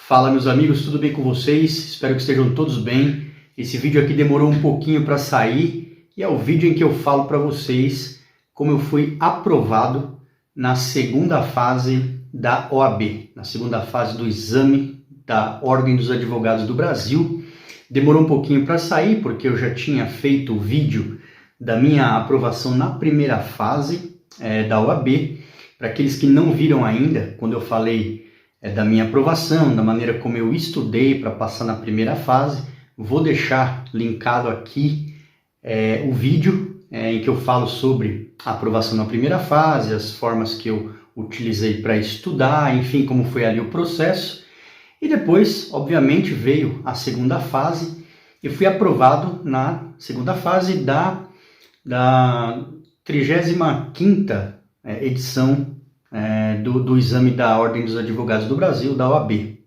Fala, meus amigos, tudo bem com vocês? Espero que estejam todos bem. Esse vídeo aqui demorou um pouquinho para sair e é o vídeo em que eu falo para vocês como eu fui aprovado na segunda fase da OAB, na segunda fase do exame da Ordem dos Advogados do Brasil. Demorou um pouquinho para sair porque eu já tinha feito o vídeo da minha aprovação na primeira fase da OAB. Para aqueles que não viram ainda, quando eu falei da minha aprovação, da maneira como eu estudei para passar na primeira fase, vou deixar linkado aqui o vídeo em que eu falo sobre a aprovação na primeira fase, as formas que eu utilizei para estudar, enfim, como foi ali o processo. E depois, obviamente, veio a segunda fase e fui aprovado na segunda fase da 35ª edição do exame da Ordem dos Advogados do Brasil, da OAB.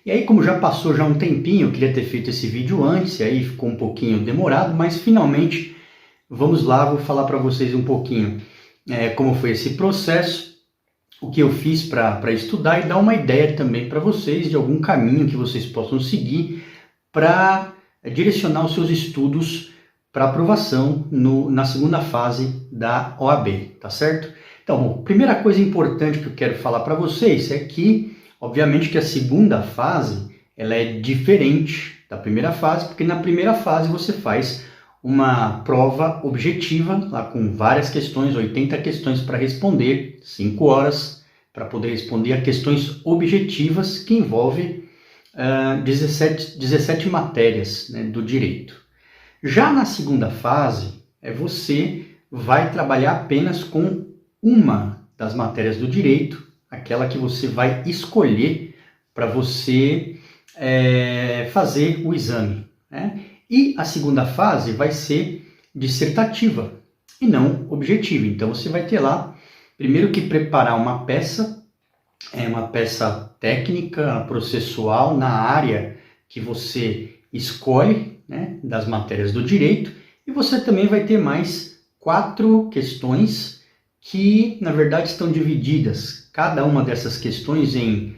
E aí, como já passou já um tempinho, eu queria ter feito esse vídeo antes, e aí ficou um pouquinho demorado, mas finalmente, vamos lá, vou falar para vocês um pouquinho como foi esse processo, o que eu fiz para estudar e dar uma ideia também para vocês de algum caminho que vocês possam seguir para direcionar os seus estudos para aprovação na segunda fase da OAB, tá certo? Então, bom, primeira coisa importante que eu quero falar para vocês é que, obviamente, que a segunda fase ela é diferente da primeira fase, porque na primeira fase você faz uma prova objetiva, lá com várias questões, 80 questões para responder, 5 horas para poder responder a questões objetivas que envolvem 17 matérias, né, do direito. Já na segunda fase, você vai trabalhar apenas com uma das matérias do direito, aquela que você vai escolher para você fazer o exame, né? E a segunda fase vai ser dissertativa e não objetiva. Então você vai ter lá, primeiro que preparar uma peça técnica, processual, na área que você escolhe, né, das matérias do direito, e você também vai ter mais 4 questões que, na verdade, estão divididas, cada uma dessas questões em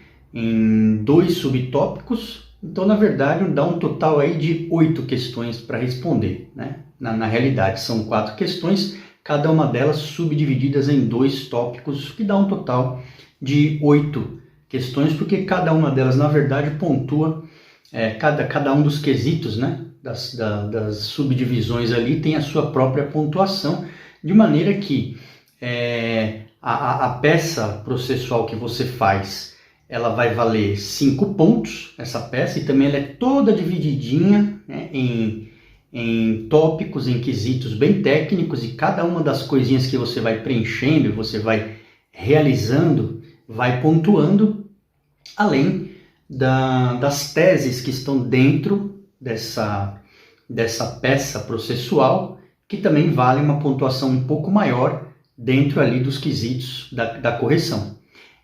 2 subtópicos. Então, na verdade, dá um total aí de 8 questões para responder, né? Na realidade, são 4 questões, cada uma delas subdivididas em 2 tópicos, que dá um total de 8 questões, porque cada uma delas, na verdade, pontua, cada um dos quesitos, né, das subdivisões ali tem a sua própria pontuação, de maneira que a peça processual que você faz, ela vai valer 5 pontos, essa peça, e também ela é toda divididinha, né, em tópicos, em quesitos bem técnicos, e cada uma das coisinhas que você vai preenchendo, você vai realizando, vai pontuando, além das teses que estão dentro dessa peça processual, que também vale uma pontuação um pouco maior dentro ali dos quesitos da correção.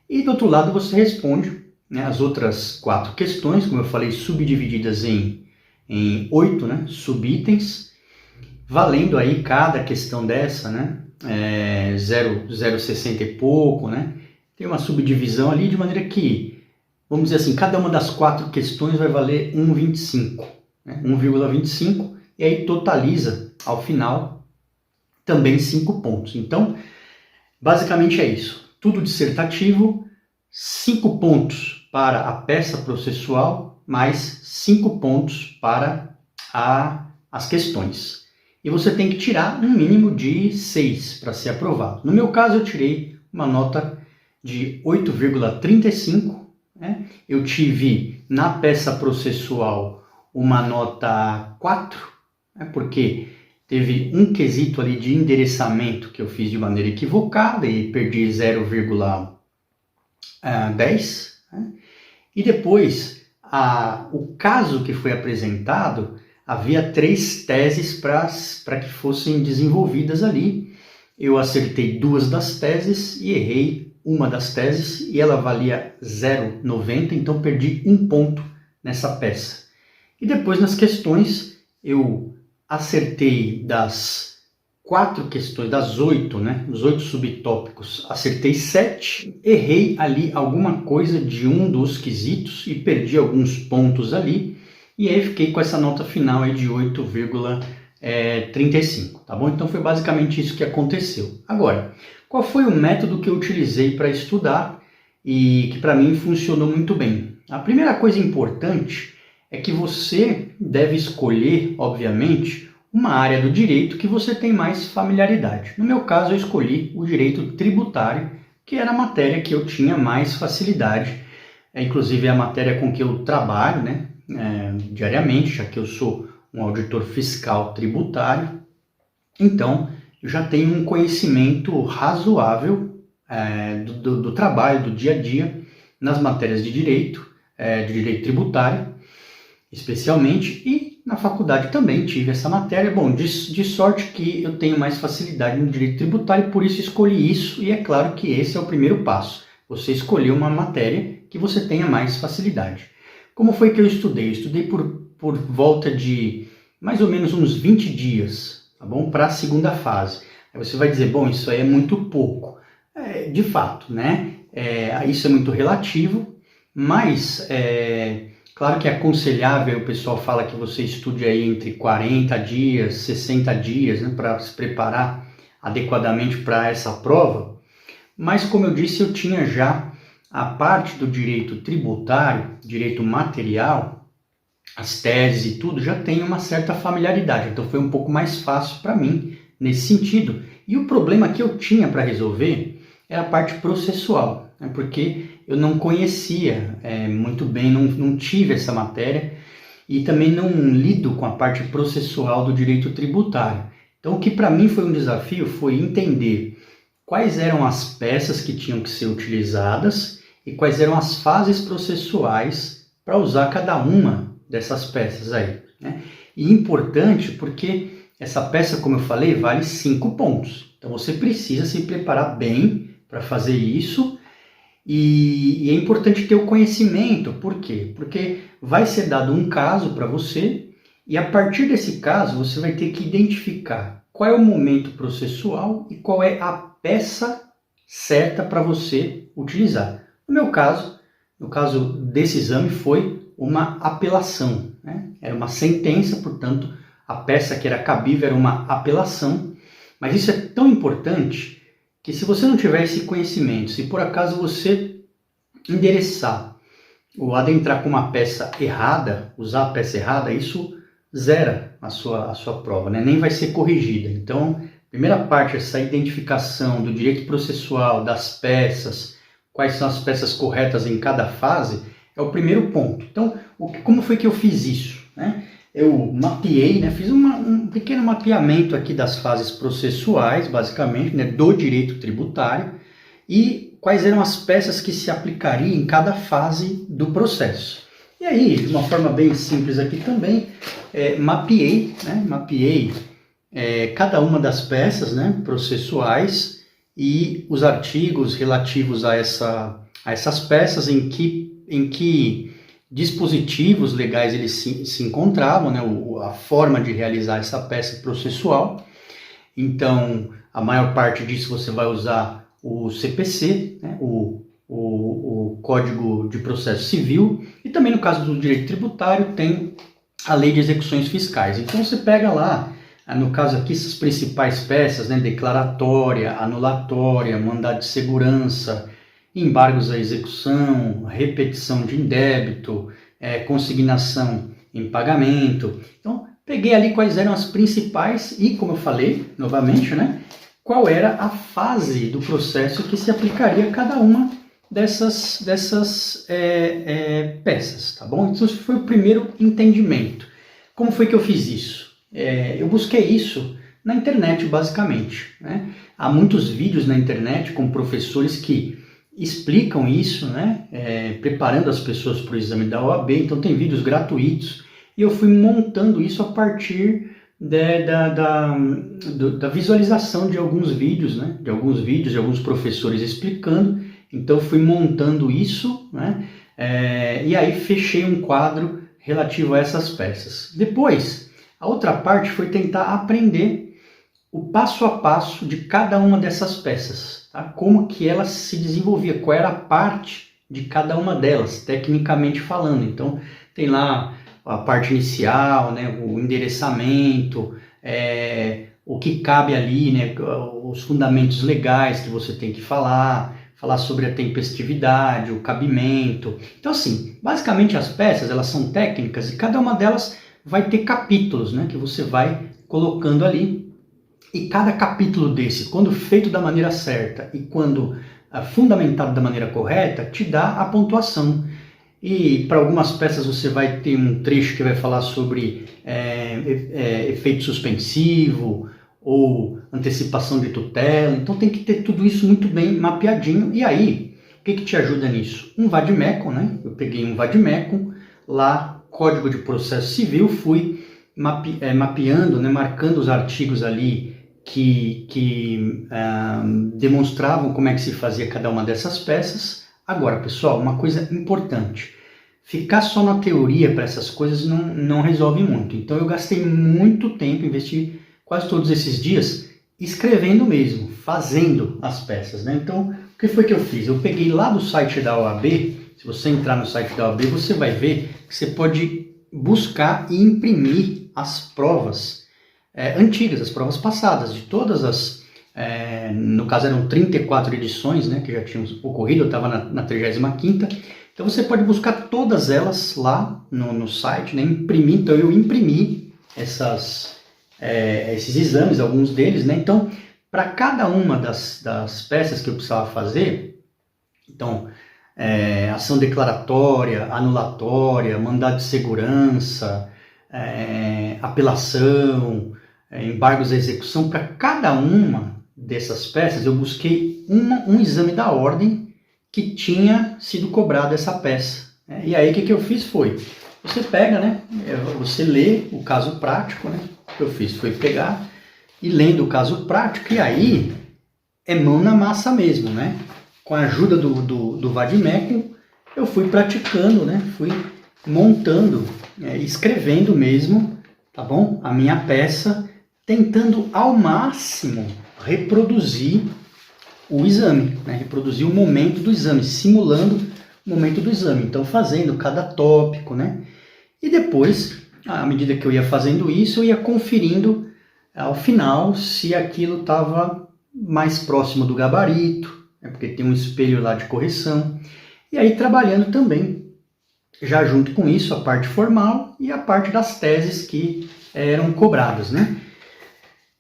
E do outro lado você responde, né, as outras 4 questões, como eu falei, subdivididas em 8, né, subitens, valendo aí cada questão dessa, né, 0,60 e pouco, né, tem uma subdivisão ali de maneira que, vamos dizer assim, cada uma das 4 questões vai valer 1,25, né, 1,25, e aí totaliza ao final também 5 pontos. Então, basicamente é isso. Tudo dissertativo, 5 pontos para a peça processual, mais 5 pontos para as questões. E você tem que tirar um mínimo de 6 para ser aprovado. No meu caso, eu tirei uma nota de 8,35. Né? Eu tive na peça processual uma nota 4, né? Porque teve um quesito ali de endereçamento que eu fiz de maneira equivocada e perdi 0,10. Né? E depois, o caso que foi apresentado, havia 3 teses para que fossem desenvolvidas ali. Eu acertei 2 das teses e errei uma das teses e ela valia 0,90, então perdi 1 ponto nessa peça. E depois nas questões eu acertei das 4 questões, das 8, né? Os 8 subtópicos, acertei 7, errei ali alguma coisa de um dos quesitos e perdi alguns pontos ali, e aí fiquei com essa nota final aí de 8,35, tá bom? Então foi basicamente isso que aconteceu. Agora, qual foi o método que eu utilizei para estudar e que para mim funcionou muito bem? A primeira coisa importante é que você deve escolher, obviamente, uma área do direito que você tem mais familiaridade. No meu caso, eu escolhi o direito tributário, que era a matéria que eu tinha mais facilidade. Inclusive, é a matéria com que eu trabalho, né, diariamente, já que eu sou um auditor fiscal tributário. Então, eu já tenho um conhecimento razoável do trabalho, do dia a dia, nas matérias de direito tributário, especialmente, e na faculdade também tive essa matéria. Bom, de sorte que eu tenho mais facilidade no direito tributário, por isso escolhi isso, e é claro que esse é o primeiro passo, você escolher uma matéria que você tenha mais facilidade. Como foi que eu estudei? Eu estudei por volta de mais ou menos uns 20 dias, tá bom? Para a segunda fase. Aí você vai dizer, bom, isso aí é muito pouco. De fato, né? Isso é muito relativo, mas claro que é aconselhável, o pessoal fala que você estude aí entre 40 dias, 60 dias, né, para se preparar adequadamente para essa prova, mas como eu disse, eu tinha já a parte do direito tributário, direito material, as teses e tudo, já tenho uma certa familiaridade, então foi um pouco mais fácil para mim nesse sentido. E o problema que eu tinha para resolver era a parte processual, né, porque eu não conhecia muito bem, não tive essa matéria e também não lido com a parte processual do direito tributário. Então, o que para mim foi um desafio foi entender quais eram as peças que tinham que ser utilizadas e quais eram as fases processuais para usar cada uma dessas peças aí, né? E importante porque essa peça, como eu falei, vale 5 pontos. Então, você precisa se preparar bem para fazer isso. E é importante ter o conhecimento, por quê? Porque vai ser dado um caso para você e a partir desse caso você vai ter que identificar qual é o momento processual e qual é a peça certa para você utilizar. No caso desse exame foi uma apelação, né? Era uma sentença, portanto a peça que era cabível era uma apelação, mas isso é tão importante que se você não tiver esse conhecimento, se por acaso você endereçar ou adentrar com uma peça errada, usar a peça errada, isso zera a sua prova, né? Nem vai ser corrigida. Então, primeira parte, essa identificação do direito processual, das peças, quais são as peças corretas em cada fase, é o primeiro ponto. Então, como foi que eu fiz isso, né? Eu mapeei, né, fiz um pequeno mapeamento aqui das fases processuais, basicamente, né, do direito tributário e quais eram as peças que se aplicariam em cada fase do processo. E aí, de uma forma bem simples aqui também, mapeei cada uma das peças, né, processuais e os artigos relativos a essas peças, em que dispositivos legais eles se encontravam, né, a forma de realizar essa peça processual. Então, a maior parte disso você vai usar o CPC, né, o Código de Processo Civil, e também no caso do direito tributário tem a Lei de Execuções Fiscais. Então você pega lá, no caso aqui, essas principais peças, né, declaratória, anulatória, mandado de segurança, embargos à execução, repetição de indébito, consignação em pagamento. Então, peguei ali quais eram as principais e, como eu falei, novamente, né, qual era a fase do processo que se aplicaria a cada uma dessas peças, tá bom? Então, esse foi o primeiro entendimento. Como foi que eu fiz isso? Eu busquei isso na internet, basicamente, né? Há muitos vídeos na internet com professores que explicam isso, né? Preparando as pessoas para o exame da OAB, então tem vídeos gratuitos, e eu fui montando isso a partir da visualização de alguns vídeos, né? De alguns professores explicando, então fui montando isso, né? E aí fechei um quadro relativo a essas peças. Depois, a outra parte foi tentar aprender o passo a passo de cada uma dessas peças, tá? Como que ela se desenvolvia, qual era a parte de cada uma delas, tecnicamente falando. Então, tem lá a parte inicial, né, o endereçamento, o que cabe ali, né, os fundamentos legais que você tem que falar sobre a tempestividade, o cabimento. Então, assim, basicamente as peças, elas são técnicas e cada uma delas vai ter capítulos, né, que você vai colocando ali. E cada capítulo desse, quando feito da maneira certa e quando fundamentado da maneira correta, te dá a pontuação. E para algumas peças você vai ter um trecho que vai falar sobre efeito suspensivo ou antecipação de tutela. Então tem que ter tudo isso muito bem mapeadinho. E aí, o que te ajuda nisso? Um vademecum, né? Eu peguei um vademecum lá, Código de Processo Civil, fui mapeando, né? Marcando os artigos ali que demonstravam como é que se fazia cada uma dessas peças. Agora, pessoal, uma coisa importante, ficar só na teoria para essas coisas não resolve muito. Então eu gastei muito tempo, investi quase todos esses dias escrevendo mesmo, fazendo as peças, né? Então, o que foi que eu fiz? Eu peguei lá do site da OAB, se você entrar no site da OAB, você vai ver que você pode buscar e imprimir as provas antigas, as provas passadas, de todas as... no caso eram 34 edições, né, que já tinham ocorrido, eu estava na 35ª, então você pode buscar todas elas lá no site, né, imprimir. Então eu imprimi esses exames, alguns deles, né, então para cada uma das peças que eu precisava fazer, então ação declaratória, anulatória, mandado de segurança, apelação, embargos à execução, para cada uma dessas peças eu busquei um exame da ordem que tinha sido cobrado essa peça. E aí o que eu fiz foi, você pega, né, você lê o caso prático, né, o que eu fiz foi pegar e lendo o caso prático, e aí é mão na massa mesmo, né, com a ajuda do vademecum eu fui praticando, né, fui montando, escrevendo mesmo, tá bom, a minha peça, tentando ao máximo reproduzir o exame, né? Reproduzir o momento do exame, simulando o momento do exame. Então, fazendo cada tópico, né? E depois, à medida que eu ia fazendo isso, eu ia conferindo ao final se aquilo estava mais próximo do gabarito, né? Porque tem um espelho lá de correção. E aí, trabalhando também, já junto com isso, a parte formal e a parte das teses que eram cobradas, né?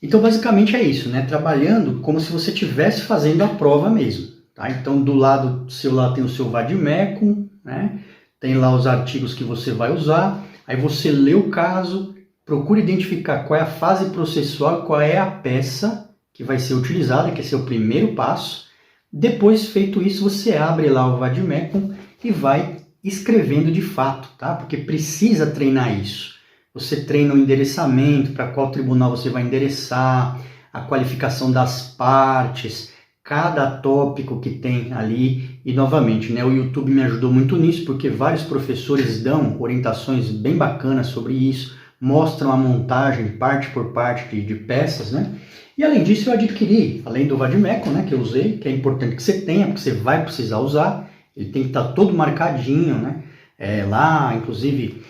Então, basicamente é isso, né? Trabalhando como se você estivesse fazendo a prova mesmo, tá? Então, do lado seu lá tem o seu vademecum, né? Tem lá os artigos que você vai usar. Aí você lê o caso, procura identificar qual é a fase processual, qual é a peça que vai ser utilizada, que esse é o primeiro passo. Depois, feito isso, você abre lá o vademecum e vai escrevendo de fato, tá? Porque precisa treinar isso. Você treina o endereçamento, para qual tribunal você vai endereçar, a qualificação das partes, cada tópico que tem ali. E novamente, né, o YouTube me ajudou muito nisso, porque vários professores dão orientações bem bacanas sobre isso, mostram a montagem parte por parte de peças, né? E além disso eu adquiri, além do vademecum, né, que eu usei, que é importante que você tenha, porque você vai precisar usar, ele tem que estar todo marcadinho, né? Lá, inclusive,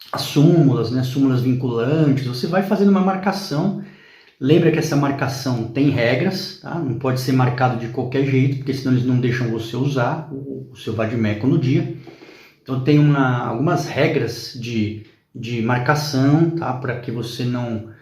as súmulas, né, súmulas vinculantes, você vai fazendo uma marcação. Lembra que essa marcação tem regras, tá? Não pode ser marcado de qualquer jeito, porque senão eles não deixam você usar o seu vademecum no dia. Então tem algumas regras de marcação, tá? Para que você não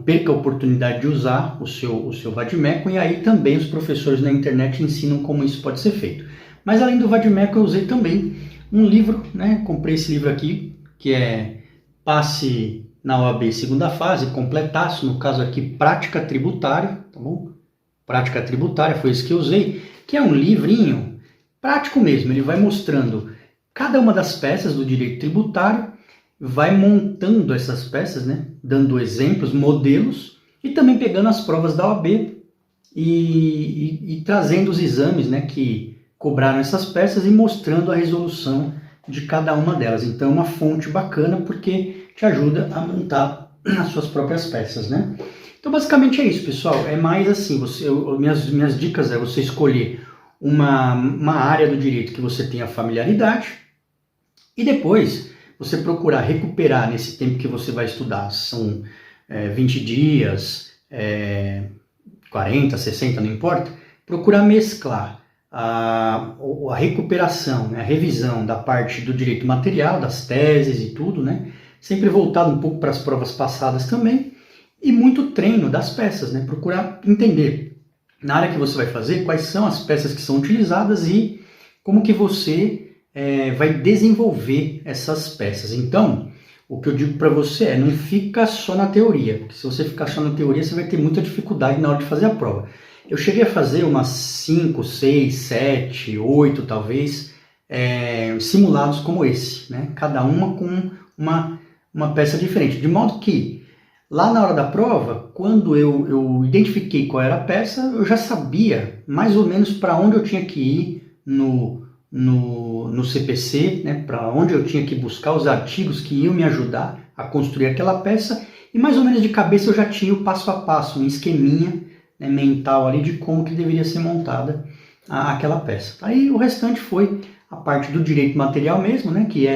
perca a oportunidade de usar o seu vademecum, e aí também os professores na internet ensinam como isso pode ser feito. Mas além do vademecum eu usei também um livro, né? Comprei esse livro aqui, que é Passe na OAB segunda fase, completaço, no caso aqui Prática Tributária, tá bom? Prática Tributária foi esse que eu usei, que é um livrinho prático mesmo, ele vai mostrando cada uma das peças do direito tributário, vai montando essas peças, né? Dando exemplos, modelos, e também pegando as provas da OAB e trazendo os exames, né, que cobraram essas peças e mostrando a resolução de cada uma delas. Então é uma fonte bacana porque te ajuda a montar as suas próprias peças, né? Então, basicamente é isso, pessoal. É mais assim, minhas dicas é você escolher uma área do direito que você tenha familiaridade e depois você procurar recuperar nesse tempo que você vai estudar. São 20 dias, 40, 60, não importa. Procurar mesclar a recuperação, né, a revisão da parte do direito material, das teses e tudo, né? Sempre voltado um pouco para as provas passadas também. E muito treino das peças, né? Procurar entender na área que você vai fazer quais são as peças que são utilizadas e como que você vai desenvolver essas peças. Então, o que eu digo para você é, não fica só na teoria, porque se você ficar só na teoria, você vai ter muita dificuldade na hora de fazer a prova. Eu cheguei a fazer umas 5, 6, 7, 8 talvez, simulados como esse, né? Cada uma com uma peça diferente, de modo que lá na hora da prova, quando eu identifiquei qual era a peça, eu já sabia mais ou menos para onde eu tinha que ir no CPC, né, para onde eu tinha que buscar os artigos que iam me ajudar a construir aquela peça, e mais ou menos de cabeça eu já tinha o passo a passo, um esqueminha, né, mental ali de como que deveria ser montada aquela peça. Aí o restante foi a parte do direito material mesmo, né, que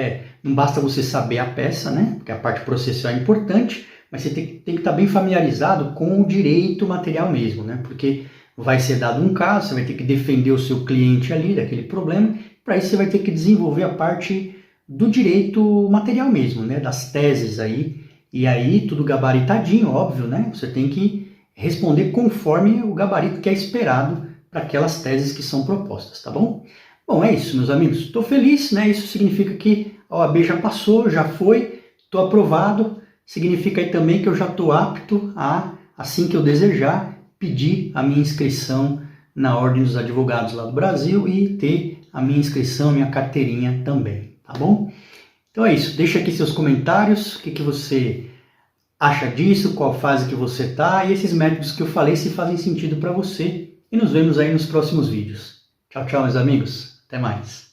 não basta você saber a peça, né, porque a parte processual é importante, mas você tem que estar bem familiarizado com o direito material mesmo, né? Porque vai ser dado um caso, você vai ter que defender o seu cliente ali daquele problema, para isso você vai ter que desenvolver a parte do direito material mesmo, né? Das teses aí, e aí tudo gabaritadinho, óbvio, né? Você tem que responder conforme o gabarito que é esperado para aquelas teses que são propostas, tá bom? Bom, é isso, meus amigos. Estou feliz, né? Isso significa que a OAB já passou, já foi, estou aprovado. Significa aí também que eu já estou apto a, assim que eu desejar, pedir a minha inscrição na Ordem dos Advogados lá do Brasil e ter a minha inscrição, a minha carteirinha também, tá bom? Então é isso, deixa aqui seus comentários, o que você acha disso, qual fase que você está e esses métodos que eu falei se fazem sentido para você. E nos vemos aí nos próximos vídeos. Tchau, tchau, meus amigos. Até mais.